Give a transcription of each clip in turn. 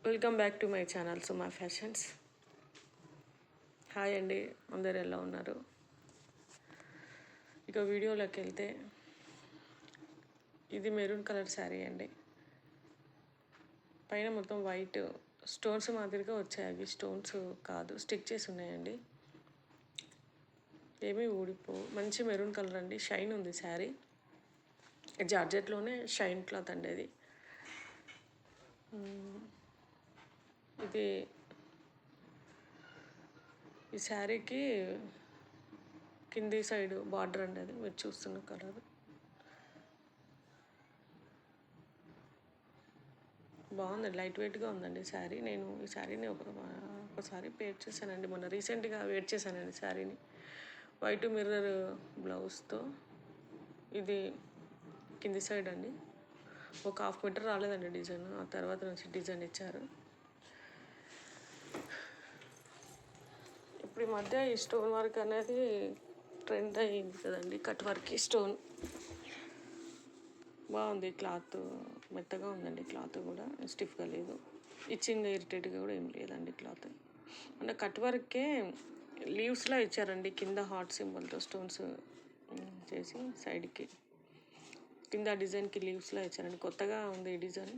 Welcome back to my channel Suma fashions. Hi అండి, అందరు ఎలా ఉన్నారు? ఇక వీడియోలోకి వెళ్తే ఇది మెరూన్ కలర్ శారీ అండి. పైన మొత్తం వైట్ స్టోన్స్ మాదిరిగా వచ్చాయి. అవి స్టోన్స్ కాదు, స్టిక్ చేసి ఉన్నాయండి. ఏమీ ఊడిపో. మంచి మెరూన్ కలర్ అండి, షైన్ ఉంది శారీ. జార్జెట్లోనే షైన్ క్లాత్ అండి అది. ఇది ఈ శారీకి కింది సైడ్ బార్డర్ అండి, అది మీరు చూస్తున్న కలర్. బాగుంది, లైట్ వెయిట్గా ఉందండి శారీ. నేను ఈ శారీని ఒకసారి పేర్ చేశానండి, మొన్న రీసెంట్గా వేర్ చేశానండి శారీని. వైట్ మిర్రర్ బ్లౌజ్తో. ఇది కింది సైడ్ అండి. ఒక 1/2 మీటర్ రాలేదండి డిజైన్, ఆ తర్వాత నుంచి డిజైన్ ఇచ్చారు. ఇప్పుడు ఈ మధ్య ఈ స్టోన్ వర్క్ అనేది ట్రెండ్ అయ్యింది కదండి, కట్ వర్క్ స్టోన్. బాగుంది, క్లాత్ మెత్తగా ఉందండి. క్లాత్ కూడా స్టిఫ్గా లేదు, ఇచ్చింగ్ ఇరిటేట్గా కూడా ఏం లేదండి క్లాత్. అంటే కట్ వర్కే లీవ్స్లా ఇచ్చారండి, కింద హార్ట్ సింబల్తో స్టోన్స్ చేసి సైడ్కి కింద డిజైన్కి లీవ్స్లా ఇచ్చారండి. కొత్తగా ఉంది ఈ డిజైన్,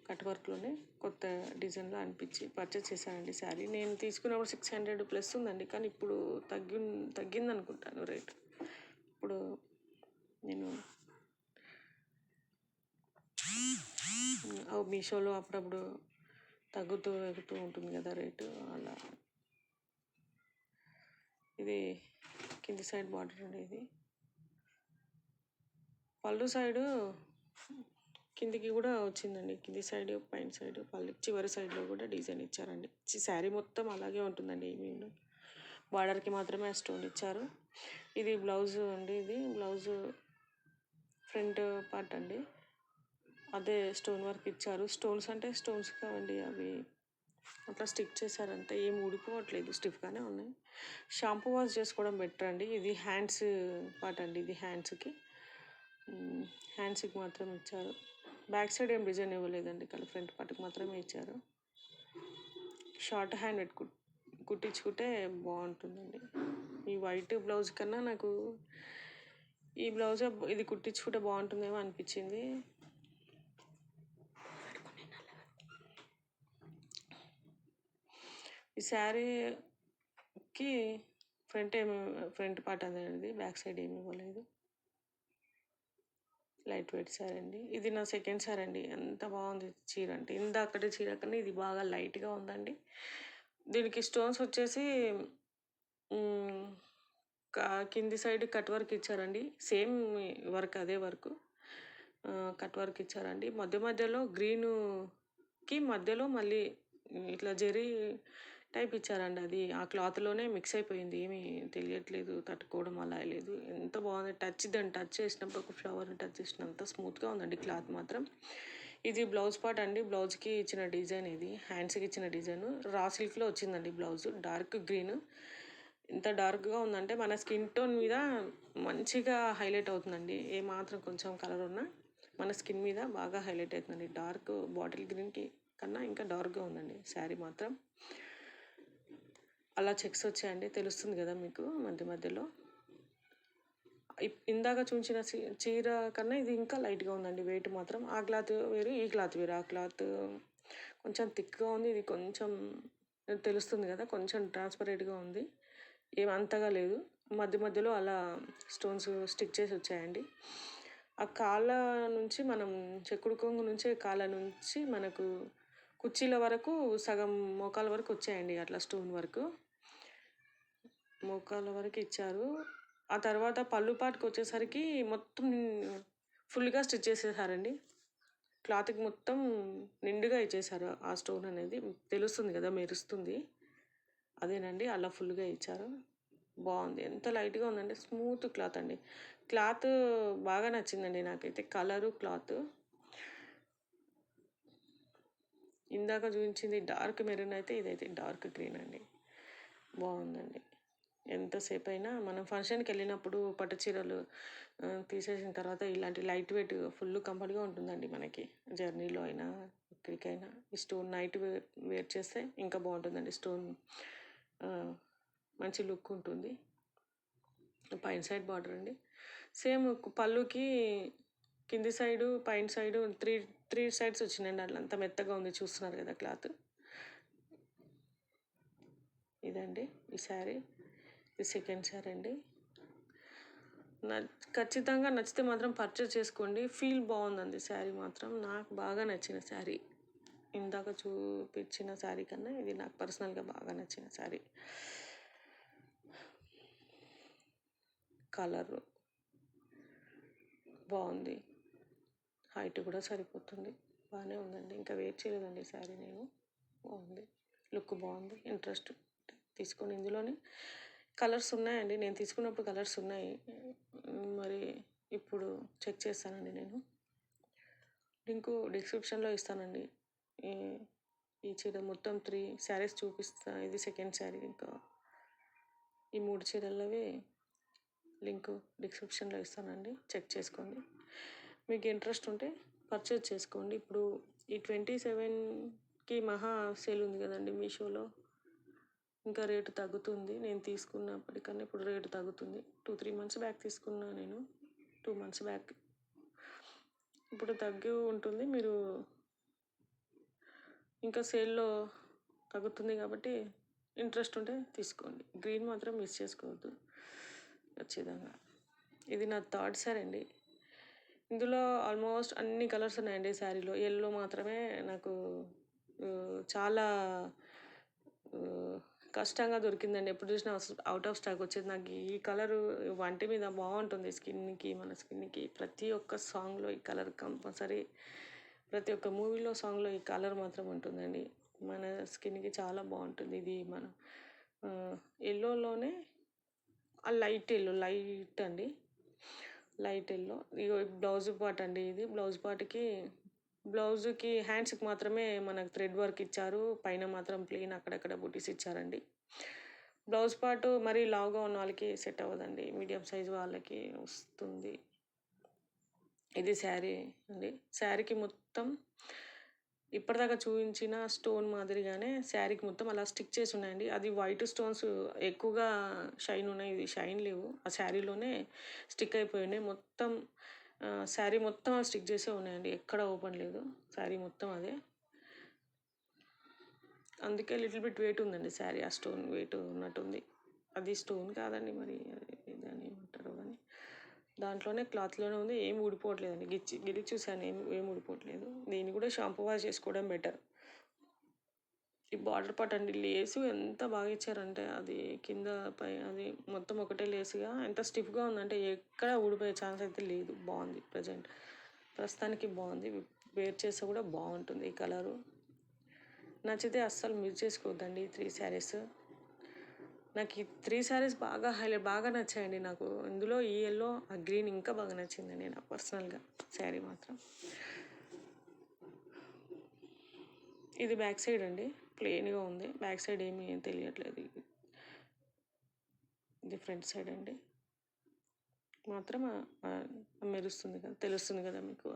కట్ వర్క్లోనే కొత్త డిజైన్లో అనిపించి పర్చేస్ చేశానండి శారీ. నేను తీసుకున్నప్పుడు 600+ ఉందండి, కానీ ఇప్పుడు తగ్గింది అనుకుంటాను రేట్. ఇప్పుడు నేను మీషోలో అప్పుడప్పుడు తగ్గుతూ ఎగుతూ ఉంటుంది కదా రేటు, అలా. ఇది కింది సైడ్ బార్డర్ అండి. ఇది పళ్ళు సైడు కిందికి కూడా వచ్చిందండి, కింది సైడ్ పైన సైడ్ పళ్ళు చివరి సైడ్లో కూడా డిజైన్ ఇచ్చారండి. శారీ మొత్తం అలాగే ఉంటుందండి, ఏమీ బార్డర్కి మాత్రమే స్టోన్ ఇచ్చారు. ఇది బ్లౌజ్ అండి, ఇది బ్లౌజ్ ఫ్రంట్ పార్ట్ అండి, అదే స్టోన్ వర్క్ ఇచ్చారు. స్టోన్స్ అంటే స్టోన్స్ కావండి, అవి అట్లా స్టిక్ చేశారంటే ఏం ఊడిపోవట్లేదు, స్టిఫ్గానే ఉన్నాయి. షాంపూ వాష్ చేసుకోవడం బెటర్ అండి. ఇది హ్యాండ్స్ పార్ట్ అండి, ఇది హ్యాండ్స్కి మాత్రం ఇచ్చారు. బ్యాక్ సైడ్ ఏం డిజైన్ ఇవ్వలేదండి, కానీ ఫ్రంట్ పార్ట్కి మాత్రమే ఇచ్చారు. షార్ట్ హ్యాండ్ కుట్టించుకుంటే బాగుంటుందండి. ఈ వైట్ బ్లౌజ్ కన్నా నాకు ఈ బ్లౌజ్ ఇది కుట్టించుకుంటే బాగుంటుందేమో అనిపించింది. ఈ శారీకి ఫ్రంట్ పార్ట్ అనేది, బ్యాక్ సైడ్ ఏమి ఇవ్వలేదు. లైట్ వెయిట్ శారీ అండి. ఇది నా సెకండ్ శారీ అండి. ఎంత బాగుంది చీర అంటే, ఇందాకటి చీర కన్నా ఇది బాగా లైట్గా ఉందండి. దీనికి స్టోన్స్ వచ్చేసి కింది సైడ్ కట్ వర్క్ ఇచ్చారండి, సేమ్ వర్క్, అదే వర్క్ కట్ వర్క్ ఇచ్చారండి. మధ్యలో గ్రీన్కి మధ్యలో మళ్ళీ ఇట్లా జరీ టైప్ ఇచ్చారండి. అది ఆ క్లాత్లోనే మిక్స్ అయిపోయింది, ఏమీ తెలియట్లేదు, తట్టుకోవడం అలా లేదు. ఎంత బాగుంది, దాన్ని టచ్ చేసినప్పుడు ఒక ఫ్లవర్ని టచ్ చేసినంత స్మూత్గా ఉందండి క్లాత్ మాత్రం. ఇది బ్లౌజ్ పార్ట్ అండి, బ్లౌజ్కి ఇచ్చిన డిజైన్, ఇది హ్యాండ్స్కి ఇచ్చిన డిజైన్ రా సిల్క్లో వచ్చిందండి బ్లౌజ్. డార్క్ గ్రీన్, ఎంత డార్క్గా ఉందంటే మన స్కిన్ టోన్ మీద మంచిగా హైలైట్ అవుతుందండి. ఏమాత్రం కొంచెం కలర్ ఉన్నా మన స్కిన్ మీద బాగా హైలైట్ అవుతుందండి. డార్క్ బాటిల్ గ్రీన్కి కన్నా ఇంకా డార్క్గా ఉందండి శారీ మాత్రం. అలా చెక్స్ వచ్చాయండి, తెలుస్తుంది కదా మీకు మధ్యలో. ఇందాక చూసిన చీర కన్నా ఇది ఇంకా లైట్గా ఉందండి, వెయిట్ మాత్రం. ఆ క్లాత్ వేరు, ఈ క్లాత్ వేరు. ఆ క్లాత్ కొంచెం థిక్గా ఉంది, ఇది కొంచెం తెలుస్తుంది కదా, కొంచెం ట్రాన్స్పరెంట్గా ఉంది, ఏం అంతగా లేదు. మధ్యలో అలా స్టోన్స్ స్టిక్ చేసి వచ్చాయండి. ఆ కాళ్ళ నుంచి మనం చెక్కుడు కొంగు నుంచి కాళ్ళ నుంచి మనకు కుర్చీల వరకు సగం మోకాల వరకు వచ్చాయండి, అట్లా స్టోన్ వర్క్ మోకాల వరకు ఇచ్చారు. ఆ తర్వాత పళ్ళు పాటుకు వచ్చేసరికి మొత్తం ఫుల్గా స్టిచ్ చేసేసారండి. క్లాత్కి మొత్తం నిండుగా ఇచ్చేసారు. ఆ స్టోన్ అనేది తెలుస్తుంది కదా, మెరుస్తుంది, అదేనండి, అలా ఫుల్గా ఇచ్చారు. బాగుంది, ఎంత లైట్గా ఉందండి, స్మూత్ క్లాత్ అండి. క్లాత్ బాగా నచ్చిందండి నాకైతే, కలరు క్లాత్. ఇందాక చూపించింది డార్క్ మెరూన్ అయితే, ఇదైతే డార్క్ గ్రీన్ అండి, బాగుందండి. ఎంతసేపు అయినా మనం ఫంక్షన్కి వెళ్ళినప్పుడు పట్టు చీరలు తీసేసిన తర్వాత ఇలాంటి లైట్ వెయిట్ ఫుల్ కంఫర్ట్గా ఉంటుందండి మనకి. జర్నీలో అయినా ఎక్కడికైనా ఈ స్టోన్ నైట్ వేర్ చేస్తే ఇంకా బాగుంటుందండి. స్టోన్ మంచి లుక్ ఉంటుంది. పైన సైడ్ బార్డర్ అండి. సేమ్ పళ్ళుకి కింది సైడు పైన సైడు త్రీ త్రీ సైడ్స్ వచ్చినాయండి. అట్లా అంత మెత్తగా ఉంది, చూస్తున్నారు కదా క్లాత్. ఇదండి ఈ శారీ. ఇది సెకండ్ శారీ అండి. ఖచ్చితంగా నచ్చితే మాత్రం పర్చేస్ చేసుకోండి. ఫీల్ బాగుందండి శారీ మాత్రం. నాకు బాగా నచ్చిన శారీ. ఇందాక చూపించిన శారీ కన్నా ఇది నాకు పర్సనల్గా బాగా నచ్చిన శారీ. కలరు బాగుంది, హైట్ కూడా సరిపోతుంది, బాగానే ఉందండి. ఇంకా వెయిట్ చేయలేదండి శారీ నేను. బాగుంది, లుక్ బాగుంది. ఇంట్రెస్ట్ తీసుకొని ఇందులోనే కలర్స్ ఉన్నాయండి. నేను తీసుకున్నప్పుడు కలర్స్ ఉన్నాయి, మరి ఇప్పుడు చెక్ చేస్తానండి. నేను లింకు డిస్క్రిప్షన్లో ఇస్తానండి. ఈ చీర మొత్తం 3 శారీస్ చూపిస్తా. ఇది సెకండ్ శారీ. ఇంకా ఈ 3 చీరలవి లింకు డిస్క్రిప్షన్లో ఇస్తానండి, చెక్ చేసుకోండి. మీకు ఇంట్రెస్ట్ ఉంటే పర్చేజ్ చేసుకోండి. ఇప్పుడు ఈ 27కి మహా సేల్ ఉంది కదండి మీషోలో. ఇంకా రేటు తగ్గుతుంది. నేను తీసుకున్నప్పటికన్నా ఇప్పుడు రేటు తగ్గుతుంది. 2-3 మంత్స్ బ్యాక్ తీసుకున్నా నేను, 2 మంత్స్ బ్యాక్. ఇప్పుడు తగ్గి ఉంటుంది. మీరు ఇంకా సేల్లో తగ్గుతుంది కాబట్టి ఇంట్రెస్ట్ ఉంటే తీసుకోండి. గ్రీన్ మాత్రం మిస్ చేసుకోవద్దు ఖచ్చితంగా. ఇది నా థర్డ్ శారీ అండి. ఇందులో ఆల్మోస్ట్ అన్ని కలర్స్ ఉన్నాయండి శారీలో. ఎల్లో మాత్రమే నాకు చాలా కష్టంగా దొరికిందండి. ఎప్పుడు చూసినా అవుట్ ఆఫ్ స్టాక్ వచ్చేది. నాకు ఈ కలరు వంటి మీద బాగుంటుంది, స్కిన్కి, మన స్కిన్కి. ప్రతి ఒక్క సాంగ్లో ఈ కలర్ కంపల్సరీ, ప్రతి ఒక్క మూవీలో సాంగ్లో ఈ కలర్ మాత్రం ఉంటుందండి. మన స్కిన్కి చాలా బాగుంటుంది. ఇది మన ఎల్లోలోనే ఆ లైట్ ఎల్లో, లైట్ అండి, లైట్ ఎల్లో. ఇగో బ్లౌజ్ పార్ట్ అండి. ఇది బ్లౌజ్ పార్ట్కి, బ్లౌజ్కి హ్యాండ్స్కి మాత్రమే మనకు థ్రెడ్ వర్క్ ఇచ్చారు. పైన మాత్రం ప్లెయిన్ అక్కడక్కడ బుటీస్ ఇచ్చారండి. బ్లౌజ్ పార్ట్ మరీ లావుగా ఉన్న వాళ్ళకి సెట్ అవ్వదండి, మీడియం సైజ్ వాళ్ళకి వస్తుంది. ఇది శారీ అండి. శారీకి మొత్తం ఇప్పటిదాకా చూపించిన స్టోన్ మాదిరిగానే శారీకి మొత్తం అలా స్టిక్ చేసి ఉన్నాయండి. అది వైట్ స్టోన్స్ ఎక్కువగా షైన్ ఉన్నాయి, ఇది షైన్ లేవు. ఆ శారీలోనే స్టిక్ అయిపోయి ఉన్నాయి. మొత్తం శారీ మొత్తం స్టిక్ చేసే ఉన్నాయండి, ఎక్కడ ఓపెన్ లేదు. శారీ మొత్తం అదే, అందుకే లిటిల్ బిట్ వెయిట్ ఉందండి శారీ. ఆ స్టోన్ వెయిట్ ఉన్నట్టుంది. అది స్టోన్ కాదండి, మరి దాన్ని ఏమంటారు కానీ దాంట్లోనే క్లాత్లోనే ఉంది. ఏం ఊడిపోవట్లేదండి. గిరి చూసాను, ఏం ఊడిపోవట్లేదు. దీన్ని కూడా షాంపూ వాష్ చేసుకోవడం బెటర్. ఈ బార్డర్ పార్ట్ అండి, లేసు ఎంత బాగా ఇచ్చారంటే అది కింద పై అది మొత్తం ఒకటే లేసుగా ఎంత స్టిఫ్గా ఉందంటే ఎక్కడ ఊడిపోయే ఛాన్స్ అయితే లేదు. బాగుంది, ప్రస్తుతానికి బాగుంది. వేర్ చేస్తే కూడా బాగుంటుంది. ఈ కలరు నచ్చితే అస్సలు మిస్ చేసుకోవద్దండి. ఈ 3 శారీస్ నాకు, ఈ 3 శారీస్ బాగా నచ్చాయండి నాకు. ఇందులో ఈ ఎల్లో, ఆ గ్రీన్ ఇంకా బాగా నచ్చిందండి నాకు పర్సనల్గా శారీ మాత్రం. ఇది బ్యాక్ సైడ్ అండి, ప్లెయిన్గా ఉంది. బ్యాక్ సైడ్ ఏమీ తెలియట్లేదు. ఇది ఫ్రంట్ సైడ్ అండి, మాత్రం మెరుస్తుంది కదా, తెలుస్తుంది కదా మీకు.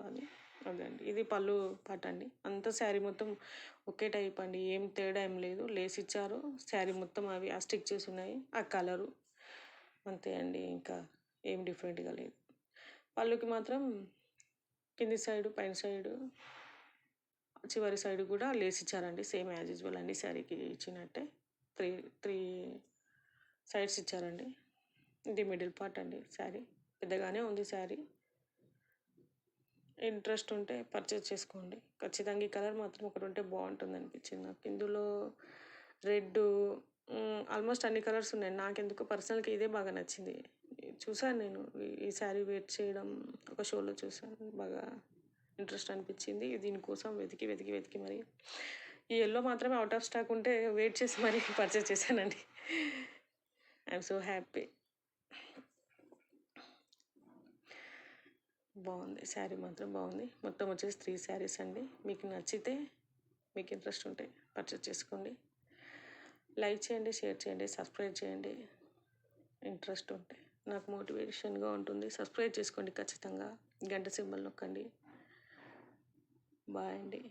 అదే అండి. ఇది పళ్ళు పాట అండి. అంతా శారీ మొత్తం ఒకే టైప్ అండి, ఏం తేడా ఏం లేదు. లేస్ ఇచ్చారు, శారీ మొత్తం అవి స్టిక్ చేసి ఉన్నాయి. ఆ కలరు అంతే అండి, ఇంకా ఏం డిఫరెంట్గా లేదు. పళ్ళుకి మాత్రం కింది సైడు, పైన సైడు, చివరి సైడ్ కూడా లేస్ ఇచ్చారండి. సేమ్ యాజ్ యూజువల్ అన్ని శారీకి ఇచ్చినట్టే 3 సైడ్స్ ఇచ్చారండి. ఇది మిడిల్ పార్ట్ అండి. శారీ పెద్దగానే ఉంది. శారీ ఇంట్రెస్ట్ ఉంటే పర్చేజ్ చేసుకోండి ఖచ్చితంగా. ఈ కలర్ మాత్రం ఒకటి ఉంటే బాగుంటుంది అనిపించింది నాకు. ఇందులో రెడ్, ఆల్మోస్ట్ అన్ని కలర్స్ ఉన్నాయి. నాకెందుకు పర్సనల్గా ఇదే బాగా నచ్చింది. చూసాను నేను ఈ శారీ వేర్ చేయడం, ఒక షోలో చూసాను, బాగా ఇంట్రెస్ట్ అనిపించింది. దీనికోసం వెతికి మరి ఈ ఎల్లో మాత్రమే అవుట్ ఆఫ్ స్టాక్ ఉంటే వెయిట్ చేసి మరీ పర్చేజ్ చేశానండి. I'm so happy. బాగుంది, శారీ మాత్రం బాగుంది. మొత్తం వచ్చేసి 3 శారీస్ అండి. మీకు నచ్చితే, మీకు ఇంట్రెస్ట్ ఉంటే పర్చేజ్ చేసుకోండి. లైక్ చేయండి, షేర్ చేయండి, సబ్స్క్రైబ్ చేయండి. ఇంట్రెస్ట్ ఉంటే నాకు మోటివేషన్గా ఉంటుంది. సబ్స్క్రైబ్ చేసుకోండి ఖచ్చితంగా. గంట సింబల్ నొక్కండి. బాయ్ అండి.